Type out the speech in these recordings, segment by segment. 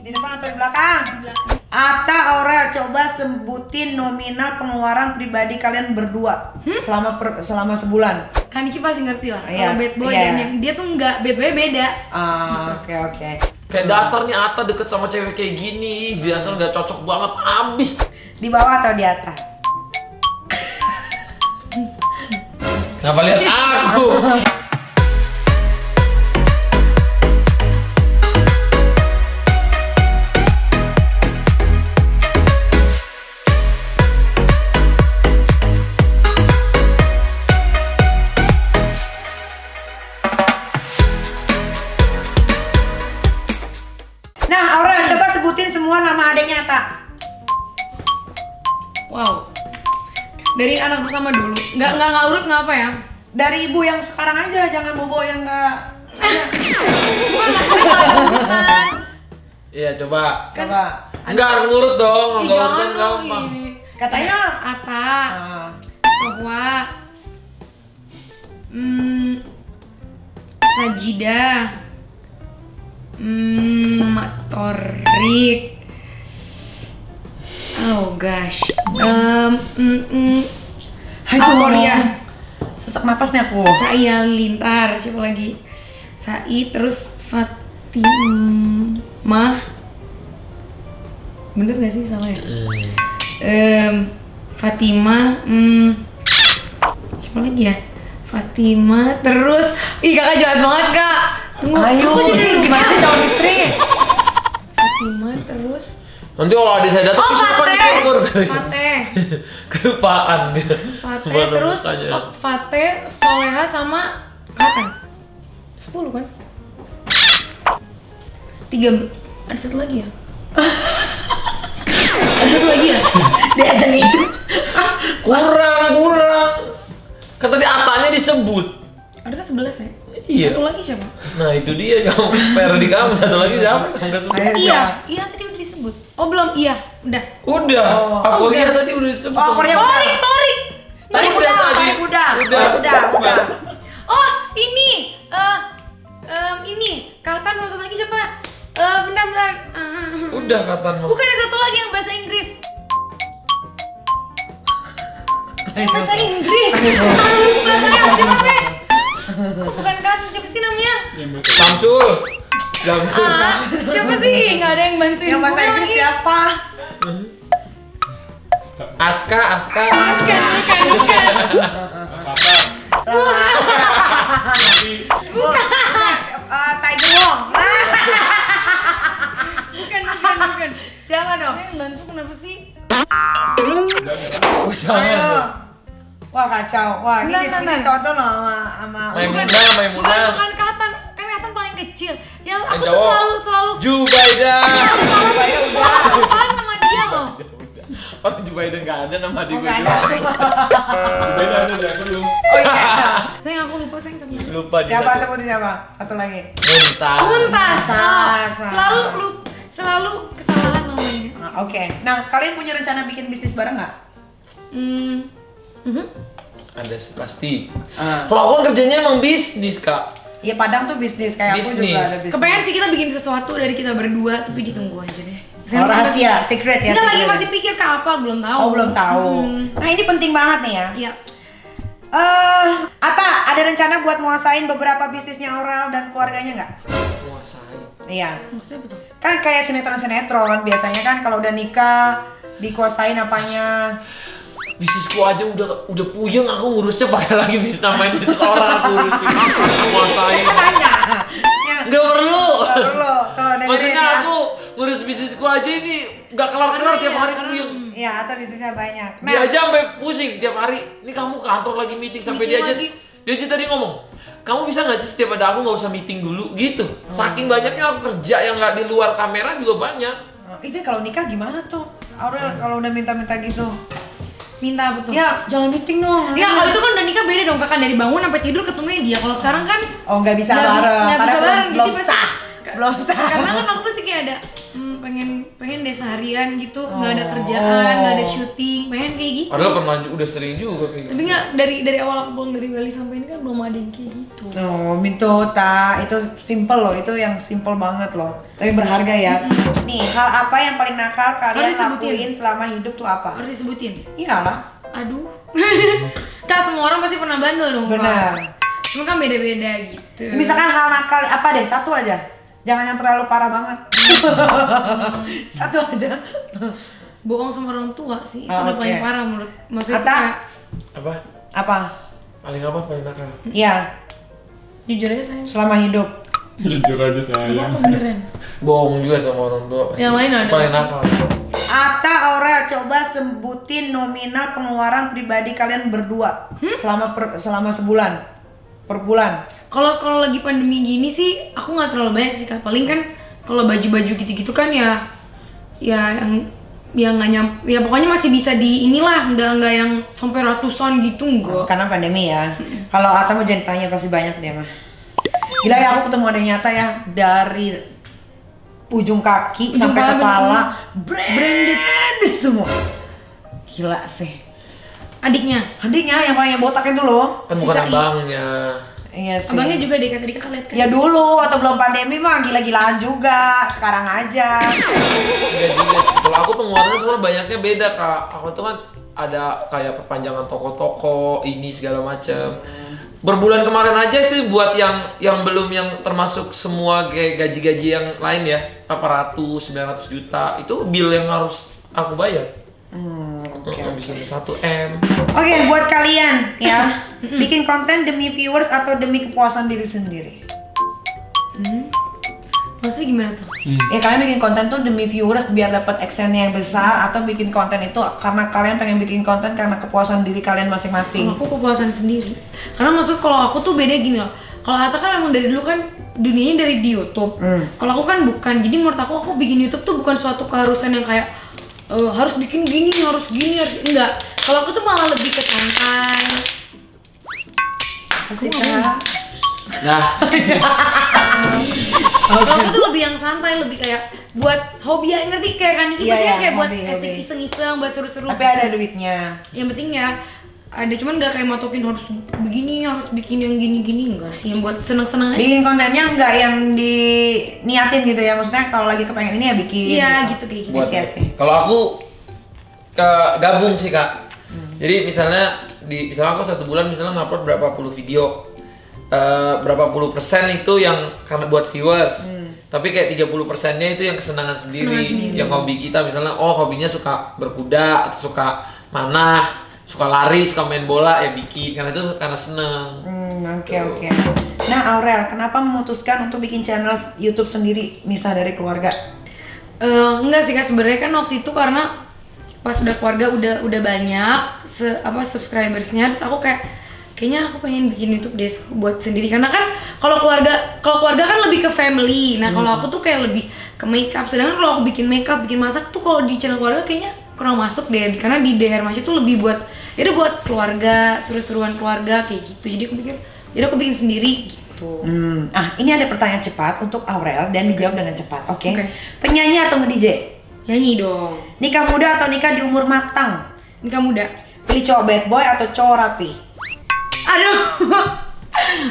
Di depan atau di belakang? Atta, Aurel, coba sebutin nominal pengeluaran pribadi kalian berdua selama sebulan. Kan Niki pasti ngerti lah. Iya, Kalau bad boy iya. dan yang dia tuh enggak, bad boy beda. Oke. Kayak dasarnya Atta deket sama cewek kayak gini, dasar nggak cocok banget, abis. Di bawah atau di atas? Kenapa lihat aku? Nah, Aurel, coba sebutin semua nama adiknya Atta. Wow. Dari anak pertama dulu. Nggak urut nggak apa ya? Dari ibu yang sekarang aja, jangan bobo yang enggak. Iya coba. Coba. Enggak harus ngurut dong, Ih, nggak urut jangan kan dong gampang. ini. Katanya Atta, Sohwa, Sajidah, Torik. Oh gosh. Korea. Sesak napas nih aku. Saya Lintar, siapa lagi? Sai, terus Fatimah. Bener gak sih salah ya? Fatimah, siapa lagi ya? Fatimah, terus, ih kakak jahat banget kak. Tunggu, Ayo, aku jadi gimana sih calon istri? Fatimah, terus, Nanti kalau adik saya datang siapa nih campur? Fateh, Kelupaan dia. Fateh, Mana terus mukanya. Fateh, Soleha sama Katan. 10 kan? 3, ada satu lagi ya? Ada satu lagi ya? Dia aja itu. Kurang. Kan tadi Atanya disebut. Ada 11 ya? Iya. Satu lagi siapa? Nah itu dia kamu PR di kamu, satu lagi siapa? Kamu nggak sebut. Ayo. Iya tadi udah disebut. Oh belum, iya, udah. Udah. Oh, Aku udah. lihat tadi udah disebut. Oh, Korea. Torik. Tarik Udah udah, tadi. tarik udah. Udah. Oh ini, ini Katan sama satu lagi siapa? Bentar. Udah katan mau. Bukan ada satu lagi yang bahasa Inggris. Bahasa Inggris. Lupa saya siapa? Kok bukan Katan, siapa sih namanya? Samsul. Siapa sih? Nggak ada yang bantuin Yang bahasa gue Inggris lagi. siapa? Aska. Bukan. Tiger Wong. Bukan. Siapa dong? Yang bantu kenapa sih? Oh, jangan. Ayo. Wah kacau. Wah ini Bentar. contoh loh sama Maimunah. Bukan Katan, kan Katan paling kecil. Yang aku Yang tuh cowok. selalu Jubaida. apaan sama dia loh. Orang Jubaida nggak ada nama adik gue. nggak ada. Jubaida ada ya belum. Oh iya. Sayang aku lupa sayang sama dia. Lupa dia. Siapa sebutin siapa? Satu lagi. Muntas. Muntas. Muntas. Selalu kesalahan namanya. Oke. Nah kalian punya rencana bikin bisnis bareng nggak? Ada pasti. Kalau aku kan kerjanya emang bisnis kak. Iya Padang tuh bisnis kayak aku juga Bisnis. ada bisnis. Kepengen sih kita bikin sesuatu dari kita berdua, tapi ditunggu aja deh. Oh, rahasia, secret ya. Kita lagi secret. masih pikir ke apa, belum tahu. Oh belum tahu. Nah ini penting banget nih ya. Iya. Atta ada rencana buat nguasain beberapa bisnisnya Aurel dan keluarganya nggak? Kuasain. Iya. Maksudnya betul. Kan kayak sinetron biasanya kan kalau udah nikah dikuasain apanya. Bisnisku aja udah puyeng aku ngurusnya, pakai lagi bisnis namanya bisnis orang aku urusin. Kuasain. Tanya. Ya. Nggak perlu. Nggak perlu. Tuh, dengerin Maksudnya ya. aku ngurus bisnisku aja ini nggak kelar-kelar tiap hari puyeng. Iya, atau bisnisnya banyak. Dia aja sampai pusing tiap hari. Ini kamu kantor lagi meeting sampai Meeting dia aja. lagi. Dia aja tadi ngomong, kamu bisa nggak sih setiap ada aku nggak usah meeting dulu gitu. Saking banyaknya aku kerja yang nggak di luar kamera juga banyak. Itu kalau nikah gimana tuh? Aurel kalau udah minta-minta gitu. Minta betul. Ya, jangan meeting dong. Ya kalau itu kan udah nikah beda dong, kakak dari bangun sampai tidur ketemunya dia. Kalau sekarang kan Oh, nggak bisa nggak bareng. bisa Karena bareng, belum jadi sah. Belum sah. karena kan aku pasti kayak ada pengen deh seharian gitu, nggak ada kerjaan, nggak ada syuting, pengen kayak gitu. Padahal pernah udah sering juga kayak gitu. Tapi nggak, dari awal aku pulang dari Bali sampai ini kan belum ada yang kayak gitu. Oh, Mintota, itu simple loh, itu yang simple banget loh. Tapi berharga ya. Nih, hal apa yang paling nakal kalian Harus disebutin. lakuin selama hidup tuh apa? Harus disebutin. Iyalah. Aduh. Kak, semua orang pasti pernah bandel dong. Kak. Benar. Cuma kan beda-beda gitu. Misalkan hal nakal apa deh, satu aja. Jangan yang terlalu parah banget. Satu aja. Bohong sama orang tua sih, itu Oh, udah oke. paling parah menurut. Maksudnya Ata? kayak, Apa? Apa? Paling nakal? Iya, jujur aja sayang. selama hidup. Jujur aja Apa beneran? Bohong juga sama orang tua pasti. Yang lain ada. Paling nakal. Ata, Aurel, coba sebutin nominal pengeluaran pribadi kalian berdua selama sebulan per bulan. Kalau lagi pandemi gini sih, aku nggak terlalu banyak sih Kak. Paling kan kalau baju-baju gitu-gitu kan ya yang nggak ya pokoknya masih bisa di inilah, nggak yang sampai ratusan gitu enggak. Karena pandemi ya. Kalau Ata mau jadi tanya pasti banyak dia mah. Gila ya, aku ketemu ada nyata ya, dari ujung kaki Ujung sampai kepala, kepala branded semua. Gila sih. Adiknya, Adiknya yang paling botak itu loh. Kan bukan Sisa abangnya. Iya sih. abangnya juga deh tadi Kakak lihat kan. Ya dulu atau belum pandemi mah gila-gilaan juga. Sekarang aja. Enggak juga sih. Kalau aku pengeluarannya sebenarnya banyaknya beda Kak. Aku tuh kan ada kayak perpanjangan toko-toko, ini segala macam. Berbulan kemarin aja itu buat yang belum yang termasuk semua gaji-gaji yang lain ya, 800, 900 juta. Itu bill yang harus aku bayar. Oke. Bisa 1 M. Oke, buat kalian ya, bikin konten demi viewers atau demi kepuasan diri sendiri. Maksudnya gimana tuh? Ya kalian bikin konten tuh demi viewers biar dapat AdSense-nya yang besar, atau bikin konten itu karena kalian pengen bikin konten karena kepuasan diri kalian masing-masing. Kalau aku kepuasan sendiri. Karena maksud kalau aku tuh beda gini loh. Kalau Atta kan emang dari dulu kan dunianya dari di YouTube. Kalau aku kan bukan. Jadi menurut aku bikin YouTube tuh bukan suatu keharusan yang kayak harus bikin gini, harus gini, harus enggak. Kalau aku tuh malah lebih ke santai. Pasti kan? Nah, Kalau aku tuh lebih yang santai, lebih kayak buat hobi ya, ngerti kayak kan Niki Iya, pasti kan iya, kayak buat hobi, asik hobi. iseng-iseng, buat seru-seru. Tapi ada duitnya. Yang penting ya ada, cuman nggak kayak matokin harus begini, harus bikin yang gini-gini, enggak sih, yang buat seneng-seneng aja. Bikin kontennya enggak yang diniatin gitu ya, maksudnya kalau lagi kepengen ini ya bikin. Iya gitu kayak gitu. buat Iya sih. kalau aku gabung sih Kak. Jadi misalnya misalnya aku 1 bulan misalnya ngupload berapa puluh video, berapa puluh persen itu yang karena buat viewers. Tapi kayak 30%-nya itu yang kesenangan sendiri, yang hobi kita. Misalnya hobinya suka berkuda atau suka manah, suka lari, suka main bola, ya bikin karena itu karena seneng. Oke. Nah, Aurel, kenapa memutuskan untuk bikin channel YouTube sendiri misah dari keluarga? Enggak sih Kak, sebenarnya kan waktu itu karena pas udah keluarga udah banyak subscribersnya, terus aku kayaknya aku pengen bikin YouTube deh buat sendiri, karena kan kalau keluarga kan lebih ke family. Nah kalau aku tuh kayak lebih ke makeup, sedangkan kalau aku bikin makeup, bikin masak tuh kalau di channel keluarga kayaknya kurang masuk deh, karena di DR Masya tuh lebih buat buat keluarga, seru-seruan keluarga kayak gitu. Jadi aku pikir aku bikin sendiri gitu. Ini ada pertanyaan cepat untuk Aurel dan dijawab dengan cepat. Oke. Oke. Penyanyi atau nge-DJ? Nyanyi dong. Nikah muda atau nikah di umur matang? Nikah muda. Pilih cowok bad boy atau cowok rapi? Aduh,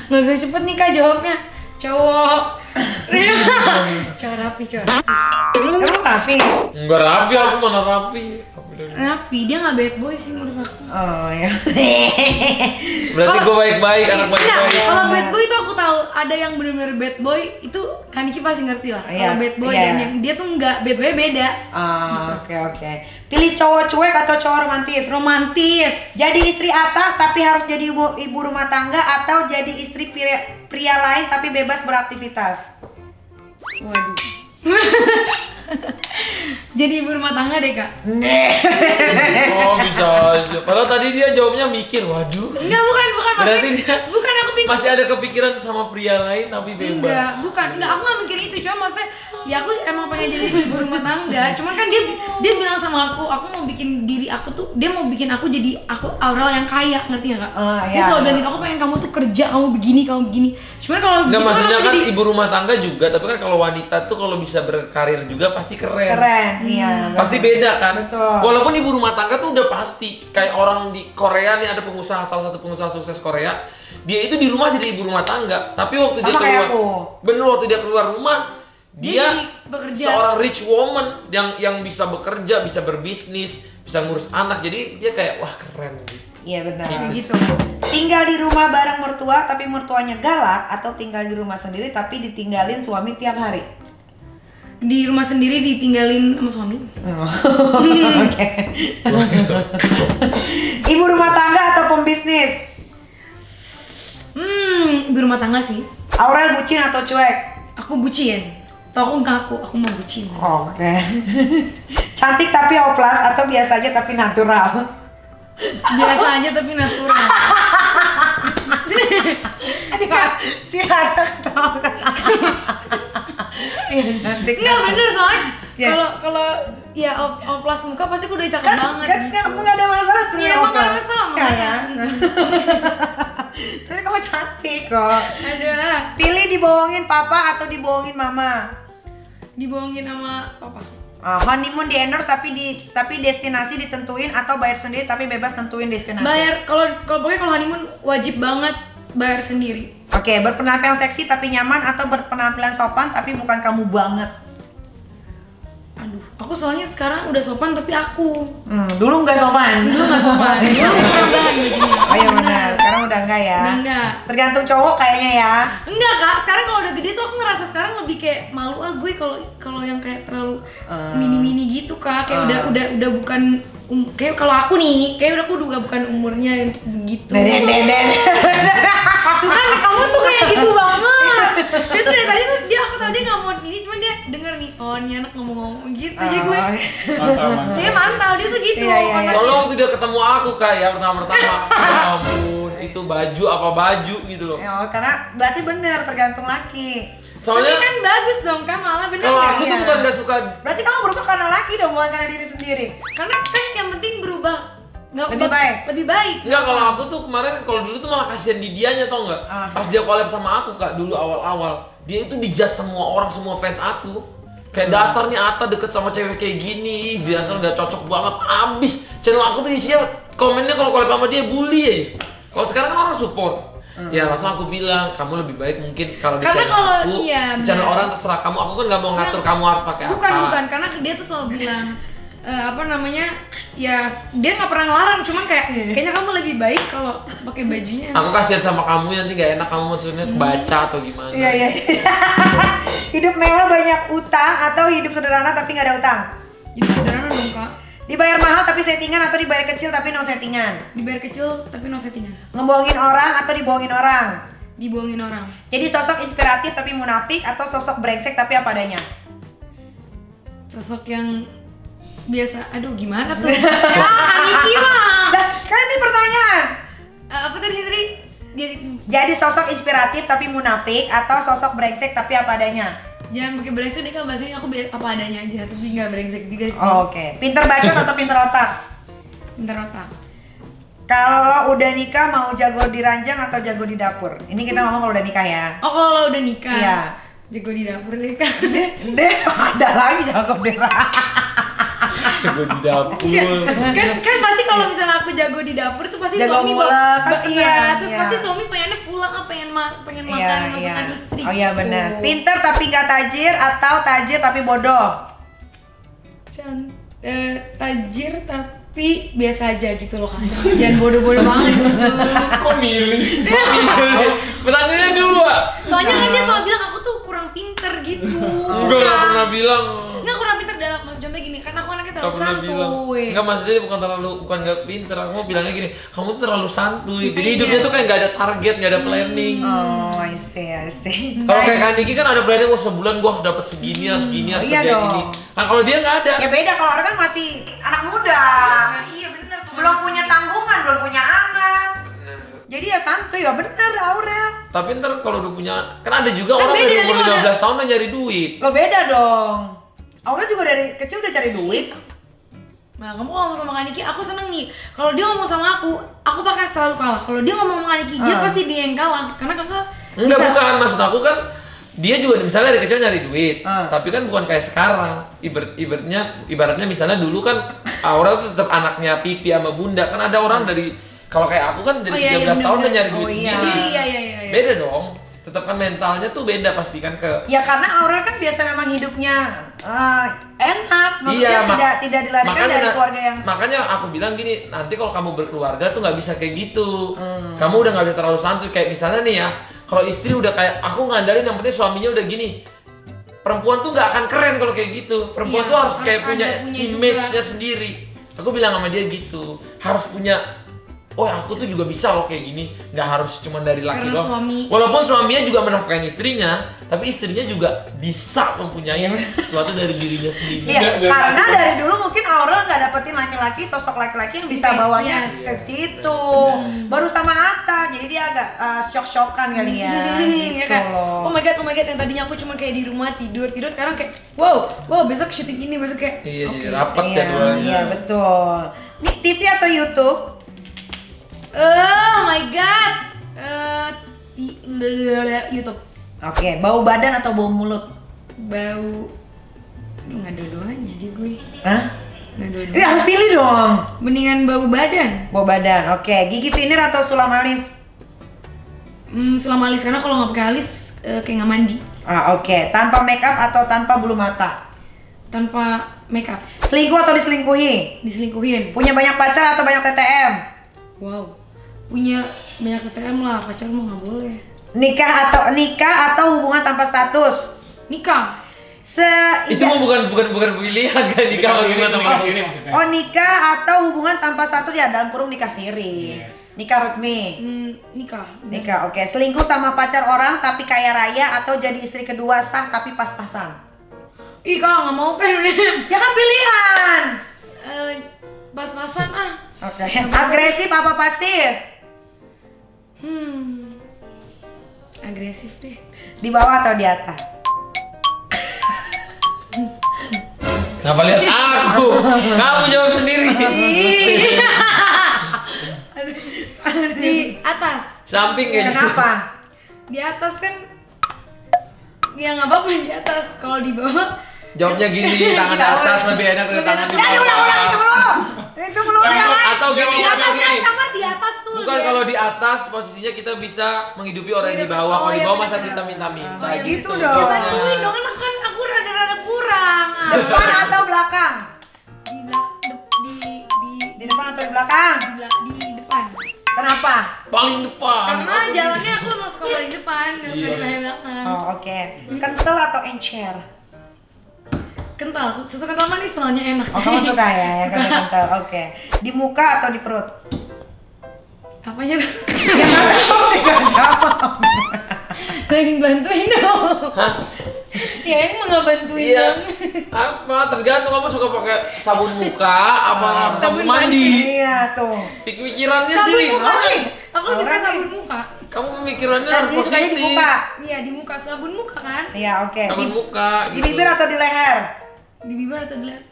nggak bisa cepet nih Kak jawabnya. Cowok. Cowok rapi, cowok. Emang rapi? Enggak rapi, aku mana rapi. Rapi, dia nggak bad boy sih menurut aku. Oh ya. Berarti gue baik-baik, anak Enggak, baik-baik. kalau bad boy itu aku tahu ada yang benar-benar bad boy itu kan Niki pasti ngerti lah. Iya, Kalau bad boy iya. dan yang dia tuh nggak, bad boy beda. Oke. Pilih cowok cuek atau cowok romantis? Romantis. Jadi istri Atta tapi harus jadi ibu rumah tangga, atau jadi istri pria lain tapi bebas beraktivitas? Waduh. Jadi ibu rumah tangga deh Kak. Oh bisa aja. Padahal tadi dia jawabnya mikir, waduh. Enggak, bukan Berarti maksudnya. dia- Bukan, aku bingung. Masih ada kepikiran sama pria lain tapi bebas. Enggak, aku nggak mikir itu, cuma maksudnya ya aku emang pengen jadi ibu rumah tangga. Cuman kan dia bilang sama aku mau bikin diri aku tuh, dia mau bikin aku jadi aku Aurel yang kaya, ngerti nggak Kak? Dia selalu bilang gitu, aku pengen kamu tuh kerja, kamu begini. Cuman kalau Nggak, gitu maksudnya kan jadi ibu rumah tangga juga, tapi kan kalau wanita tuh kalau bisa berkarir juga pasti keren. Iya. Pasti beda kan? Betul. Walaupun ibu rumah tangga tuh udah pasti kayak orang di Korea nih, ada pengusaha, salah satu pengusaha sukses Korea, dia itu di rumah jadi ibu rumah tangga, tapi waktu Sama dia kayak keluar, waktu dia keluar rumah, dia jadi bekerja. seorang rich woman yang bisa bekerja, bisa berbisnis, bisa ngurus anak, jadi dia kayak wah keren gitu. Iya benar. kayak gitu. Tinggal di rumah bareng mertua tapi mertuanya galak, atau tinggal di rumah sendiri tapi ditinggalin suami tiap hari? Di rumah sendiri ditinggalin sama suami. Oke. Ibu rumah tangga atau pembisnis? Ibu rumah tangga sih. Aurel bucin atau cuek? Aku bucin. Atau aku mau bucin. Oke. Cantik tapi oplas atau biasa aja tapi natural? Biasa aja tapi natural. Si ada ketawa. Iya cantik. Enggak bener soalnya Ya. kalau ya oplas muka pasti aku udah cakep banget Kan gitu. kamu nggak ada masalah Iya, sebenarnya. emang nggak ada oplas. masalah, Nggak makanya. kan? Tapi kamu cantik kok. Ada Pilih dibohongin papa atau dibohongin mama? dibohongin sama papa. Honeymoon di endorse tapi destinasi ditentuin, atau bayar sendiri tapi bebas tentuin destinasi? Bayar pokoknya kalau honeymoon wajib banget bayar sendiri. Oke, berpenampilan seksi tapi nyaman atau berpenampilan sopan tapi bukan kamu banget? Aduh, aku soalnya sekarang udah sopan tapi aku Dulu nggak sopan. dulu nggak sopan. Dulu kurang bahan bajunya. Oh iya benar, sekarang udah enggak ya? Udah enggak. Tergantung cowok kayaknya ya. Enggak Kak, sekarang kalau udah gede tuh aku ngerasa sekarang lebih kayak malu gue kalau yang kayak terlalu mini-mini gitu Kak. Kayak udah bukan kayak kalau aku nih, kayak aku juga bukan umurnya untuk begitu. Deden. Tuh kan kamu tuh kayak gitu banget. Dia tuh dari tadi tuh aku tahu dia nggak mau ini, cuman dia denger nih, oh ini anak ngomong-ngomong gitu. Jadi gue dia mantau, dia tuh gitu. Iya, iya, iya. Kalau waktu dia ketemu aku kayak pertama-tama, ya ampun, itu baju apa baju gitu loh. Oh, karena berarti bener tergantung laki. Tapi Soalnya kan bagus dong kan, malah bener kalau nggak? aku tuh Iya. bukan gak suka. Berarti kamu berubah karena laki dong, bukan karena diri sendiri. Karena kan yang penting berubah Lebih baik. Lebih baik. Enggak, kalau aku tuh kemarin, kalau dulu tuh malah kasihan di dianya, tau nggak? Pas dia collab sama aku Kak, dulu awal-awal, dia itu dijudge semua orang, semua fans aku. Kayak dasar nih Atta deket sama cewek kayak gini, dasar nggak cocok banget, abis. Channel aku tuh isinya komennya kalau collab sama dia bully ya. Kalau sekarang kan orang support. Ya langsung aku bilang, kamu lebih baik mungkin kalau di Karena channel kalau aku, iya, di channel benar. orang terserah kamu. Aku kan nggak mau ngatur kamu harus pakai apa. Bukan, karena dia tuh selalu bilang ya dia nggak pernah ngelarang, cuman kayaknya kamu lebih baik kalau pakai bajunya. Aku kasihan sama kamu, nanti gak enak kamu maksudnya baca atau gimana. Iya. Hidup mewah banyak utang atau hidup sederhana tapi nggak ada utang? Jadi sederhana dong Kak. Dibayar mahal tapi settingan atau dibayar kecil tapi no settingan? Dibayar kecil tapi no settingan. Ngebohongin orang atau dibohongin orang? Dibohongin orang. Jadi sosok inspiratif tapi munafik atau sosok brengsek tapi apa adanya? Sosok yang biasa, aduh gimana tuh? Aniki mah. Lah, kan ini pertanyaan. Apa tadi Jadi sosok inspiratif tapi munafik atau sosok brengsek tapi apa adanya? jangan pakai brengsek deh Kak, bahasanya aku apa adanya aja, tapi nggak brengsek juga sih. Oke. Pinter bacot atau pinter otak? Pintar otak. Kalau udah nikah mau jago di ranjang atau jago di dapur? Ini kita ngomong kalau udah nikah ya. Oh kalau udah nikah, Iya. jago di dapur deh Kak. Deh, ada lagi jago di Jago di dapur. kan pasti kalau misalnya aku jago di dapur tuh pasti Jago suami ngulek, kan iya, seneng, terus iya. pasti suami pengennya pulang pengen makan masakan istri. Oh iya gitu. benar. Pinter tapi nggak tajir atau tajir tapi bodoh? Tajir tapi biasa aja gitu loh Kak. Jangan bodoh-bodoh banget gitu. Kok milih? Pertanyaannya dua. Soalnya kan dia selalu bilang aku tuh kurang pinter gitu. Enggak, nggak pernah bilang. Nggak kurang pinter dalam contohnya gini, kan aku anaknya Nggak terlalu pernah bilang. santuy. Enggak, maksudnya bukan nggak pinter. Aku mau bilangnya gini, kamu tuh terlalu santuy. Jadi Iya. hidupnya tuh kayak nggak ada target, nggak ada planning. Oh, I see. Kalau kayak Kak Niki kan ada planning, wah sebulan gua harus dapat segini, harus gini, harus Iya kerja dong. ini. Nah kalau dia nggak ada. Ya beda, kalau orang kan masih anak muda. Iya bener tuh. Belum punya tanggungan, belum punya anak. Jadi ya santuy, ya bener Aurel. Tapi ntar kalau udah punya, kan ada juga Kan orang beda, dari nanti umur kalau 15 tahun udah nyari duit. Lo beda dong. Aurel juga dari kecil udah cari duit. Nah, kamu ngomong sama Kak Niki, aku seneng nih. Kalau dia ngomong sama aku bakal selalu kalah. Kalau dia ngomong sama Kak Niki, dia pasti dia yang kalah. Karena kakak Enggak, bisa. bukan, maksud aku kan dia juga misalnya dari kecil nyari duit, tapi kan bukan kayak sekarang. Ibaratnya misalnya dulu kan Aurel tuh tetap anaknya pipi sama bunda. Kan ada orang dari, kalau kayak aku kan dari 13 tahun udah nyari duit sendiri. Iya. Beda dong. Tetap kan mentalnya tuh beda pasti kan ke. Ya karena Aurel kan biasa memang hidupnya enak, maksudnya tidak dilarikan dari keluarga yang. Makanya aku bilang gini, nanti kalau kamu berkeluarga tuh nggak bisa kayak gitu. Kamu udah nggak bisa terlalu santuy. Kayak misalnya nih ya, kalau istri udah kayak aku ngandalin yang penting suaminya udah gini. Perempuan tuh nggak akan keren kalau kayak gitu. Perempuan Iya, tuh harus kayak harus punya punya image-nya juga. sendiri. Aku bilang sama dia gitu, harus punya. Oh aku tuh juga bisa loh kayak gini, nggak harus cuma dari laki Karena doang. suami- Walaupun suaminya juga menafkahi istrinya, tapi istrinya juga bisa mempunyai sesuatu dari dirinya sendiri. Iya, karena dari dulu mungkin Aurel nggak dapetin laki-laki, sosok laki-laki yang bisa bawanya Yes. ke situ. Baru sama Atta, jadi dia agak shock-shockan kali ya. Ya Gitu kan? loh. Oh my god, yang tadinya aku cuma kayak di rumah tidur sekarang kayak wow besok syuting ini, besok kayak Iya, oke. jadi rapat Iya, jadwalnya. iya betul. Nih TV atau YouTube? Oh my god. YouTube. Oke, bau badan atau bau mulut? Bau. Aduh, nggak dua-duanya aja gue. Hah? Nggak Ini dua-duanya. harus pilih dong. Mendingan bau badan. Bau badan. Oke, gigi finir atau sulam alis? Selama alis, karena kalau nggak pakai alis kayak nggak mandi. Oke. Tanpa makeup atau tanpa bulu mata? Tanpa makeup. Selingkuh atau diselingkuhi? Diselingkuhin. Punya banyak pacar atau banyak TTM? Wow. Punya banyak TTM lah, pacar mah nggak boleh. Nikah atau hubungan tanpa status? Nikah. Itu mah bukan pilihan kan nikah sama gimana teman Ini maksudnya. Oh, nikah atau hubungan tanpa status ya dalam kurung nikah siri. Nikah resmi. Nikah. Nikah, oke. Selingkuh sama pacar orang tapi kaya raya atau jadi istri kedua sah tapi pas-pasan? Ih, kak nggak mau kan? Ya kan pilihan. Pas-pasan ah. Oke. Agresif apa pasif? Agresif deh. Di bawah atau di atas? Kenapa lihat aku? Kamu jawab sendiri. Di atas. Samping kayaknya. Kenapa? Di atas kan. Ya nggak apa-apa di atas. Kalau di bawah. Jawabnya gini, tangan di atas lebih enak dari tangan di Ya bawah. diulang-ulang itu belum. Itu belum ya. Atau gini, Di atau atas kan gini. kamar di atas tuh. Bukan kalau di atas posisinya kita bisa menghidupi orang yang di bawah. Kalau Oh, di iya, bawah masa benar. kita minta-minta. Nah, gitu dong. Ya bantuin dong, kan aku rada-rada kurang. Depan atau belakang? Di belakang. Di depan atau di belakang? Di depan. Kenapa? Paling depan. Karena jalannya aku emang suka paling depan, nggak suka di bagian belakang. Oh, oke. Kental atau encer? Kental, susu kental manis soalnya enak. Oh, kamu suka ya yang kental. Oke. Di muka atau di perut? Apanya tuh? Ya nggak tahu, tinggal jawab. Lagi bantuin dong. Ya emang nggak bantuin Iya. dong. Apa? Tergantung kamu suka pakai sabun muka apa sabun sabun mandi. Iya tuh. Pikirannya Sabun sih. muka sih. Aku lebih suka Orang sabun muka. Kamu pemikirannya Tadi harus sukanya di positif. muka. Iya di muka, sabun muka kan? Iya, oke. Sabun muka. Di gitu. bibir atau di leher? Di bibir atau di leher?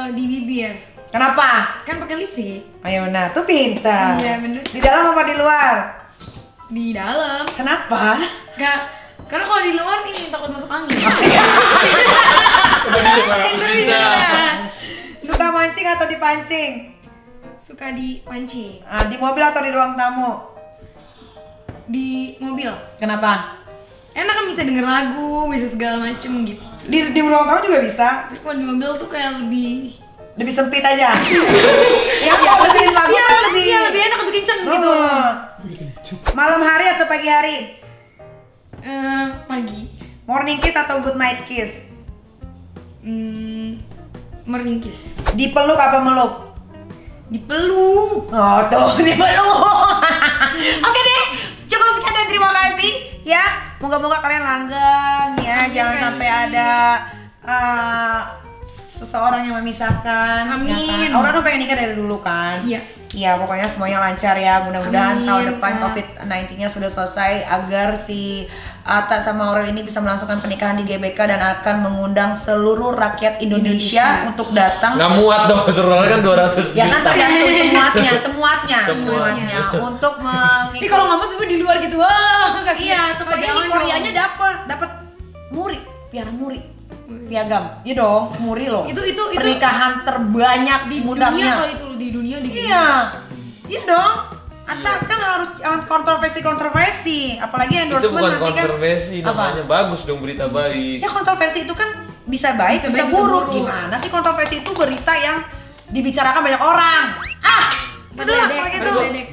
Di bibir. Kenapa? Kan pakai lipstick. Ayo benar, tuh pintar. Iya, bener. Di dalam apa di luar? Di dalam. Kenapa? Karena kalau di luar ini takut masuk angin. Pinter Bisa. juga. Suka mancing atau dipancing? Suka dipancing. Di mobil atau di ruang tamu? Di mobil. Kenapa? Enak kan bisa denger lagu, bisa segala macem gitu. Di ruang tamu juga bisa. Tapi kalau di mobil tuh kayak lebih Lebih sempit aja. Ya, lebih bagus, lebih enak, lebih kenceng gitu. Oh. Malam hari atau pagi hari? Pagi. Morning kiss atau good night kiss? Meringkis. Dipeluk apa meluk? Dipeluk. Oh tuh, dipeluk. Oke deh, cukup sekian dan terima kasih ya. Moga-moga kalian langgeng ya, Amin, jangan Kak sampai Niki. ada seseorang yang memisahkan. Amin. Ya kan? Aura tuh pengen nikah dari dulu kan. Iya. Iya, pokoknya semuanya lancar ya. Mudah-mudahan Amin, tahun depan Kak. COVID-19-nya sudah selesai agar si Ata sama Aurel ini bisa melangsungkan pernikahan di GBK dan akan mengundang seluruh rakyat Indonesia untuk datang. Nggak muat dong, keseruan kan 200 Ya kan juta. tergantung semuanya Semuanya. untuk Ini mengikuti. kalau nggak mau tiba di luar gitu, wah kasihan. Iya, supaya Jangan euforianya dong. dapat muri, piagam. Iya dong, muri loh. Itu pernikahan terbanyak di dunia undangnya. kalau itu di dunia di dunia. Iya dong. Ata kan harus kontroversi, apalagi Itu endorsement bukan nanti kan. kontroversi, Apa? namanya bagus dong, berita baik. Ya kontroversi itu kan bisa baik, Bisa bisa baik, bisa buruk. buruk. Gimana sih kontroversi itu berita yang dibicarakan banyak orang? Udah lah, Dedek, kalau gitu. Dedek.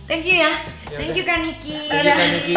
Thank you ya. Thank you Kak Niki. Thank you, Kak Niki.